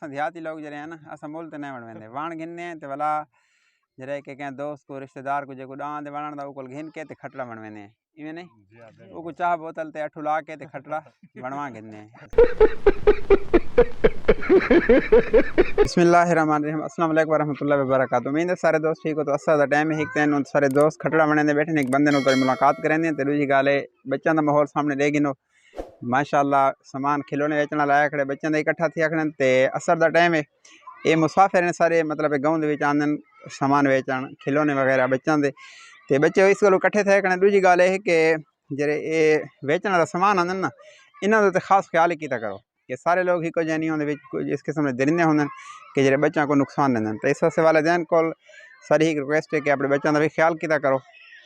देहाती लोग जरे हैं ना अस मुल ते नहीं वणवेंदे वाण घिनने ते वाला जरे के क्या दोस्त को रिश्तेदार को जो डांद वणन दा उको घिन के ते खटड़ा वणवेंदे इवें नहीं उको चाह बोतल ते अठू ला के ते खटड़ा वणवा घिनने। बिस्मिल्लाहिर्रहमानिर्रहीम अस्सलाम वालेकुम वरहमतुल्लाहि वबरकातुहू। उम्मीद है सारे दोस्त ठीक हो। तो असा दा टाइम हिक तैन सारे दोस्त खटड़ा वणने बैठे एक बंदे नु मुलाकात करेंदे ते दूजी गाल बच्चों का माहौल सामने ले गिनो माशाअल्लाह सामान खिलौने बेचने लाया खड़े बच्चों का इकट्ठा थी खड़े ते असर दा टाइम है ये मुसाफिर ने सारे मतलब गाँव के आंदन सामान बेचन खिलौने वगैरह बच्चों के ते बच्चे इस गलो इकट्ठे थे कने। दूजी गल है कि जेरे ये बेचने का समान आंदन ना इन्हों तो खास ख्याल किया करो कि सारे लोग ही कोई नहीं होंगे कुछ इस किस्म के दरिंदे होंगे कि जेरे बच्चों को नुकसान देंगे। तो इस वास्ते वालिदैन को सारी ही रिक्वेस्ट है कि अपने बच्चों का भी ख्याल किया करो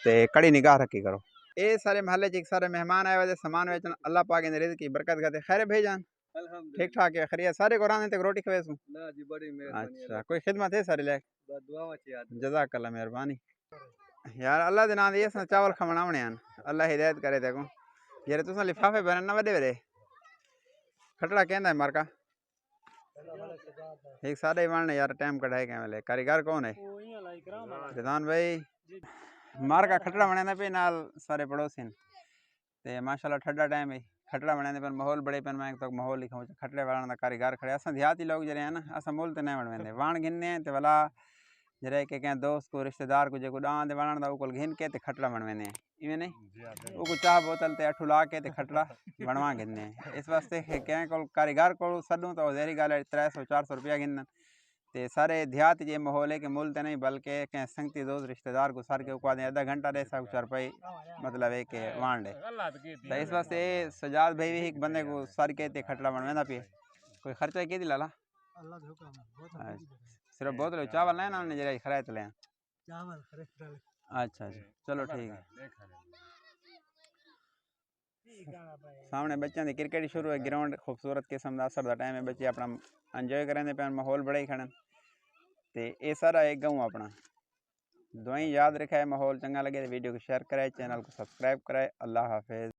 तो कड़ी निगाह रखी करो। ये सारे महल्ले च सारे मेहमान आए हुए सामान बेचन अल्लाह पाक ने रिज़्क़ की बरकत करते खैर भेजान ठीक ठाक है खरिया सारे को रांधे तक रोटी खवेसू। अच्छा कोई खिदमत है सारे ले जज़ाकल्लाह मेहरबानी यार अल्लाह दे नाम ये चावल खवणावणे हैं अल्लाह हिदायत करे देखो यार तुसा लिफाफे बनन ना वडे वडे खटड़ा कहंदा है मारका एक सारे वण यार टाइम कढ़ाए के वाले कारीगर कौन है रिदान भाई मारका खटड़ा बनाने पे नाल सारे पड़ोसी ते माशाल्लाह ठंडा टाइम है खटड़ा बनाने पर माहौल बड़े पर मैं तो माहौल लिखा खटड़े वाला कारीगर खड़े अस देहाती लोग जरे हैं ना अस मुल ते नहीं वणवेंदे वाण घिनने ते वाला जरे के क्या दोस्त को रिश्तेदार को जो डांद वणन दा उको घिन के ते खटड़ा वणवेंदे इवें नहीं उको चाह बोतल ते अठू ला के ते खटड़ा वणवा घिनने। इस वास्ते क्या को कारीगर को सदूं तो जहरी गाल 300-400 रुपया घिन ते सारे देहात ये माहौल है कि मुल ते नहीं बल्कि क्या संगती दोस्त रिश्तेदार को सर के उको आधा घंटा दे 100 रुपये मतलब है कि वाण दे। तो इस वास्ते सजाद भाई भी एक बंदे को सर के ते खटड़ा वणवेंदा पे कोई खर्चा के लाला सिर्फ बोतल चावल लेना उन्हें जरा खरायत लें अच्छा अच्छा चलो ठीक है। सामने बच्चों की क्रिकेट शुरू है ग्राउंड खूबसूरत किस्म का असर का टाइम है बच्चे अपना एंजॉय करेंगे पे माहौल बड़ा ही खड़न तो ये सारा एक गाँव अपना दुआई याद रखा है माहौल चंगा लगे तो वीडियो को शेयर कराए चैनल को सब्सक्राइब कराए। अल्लाह हाफिज़।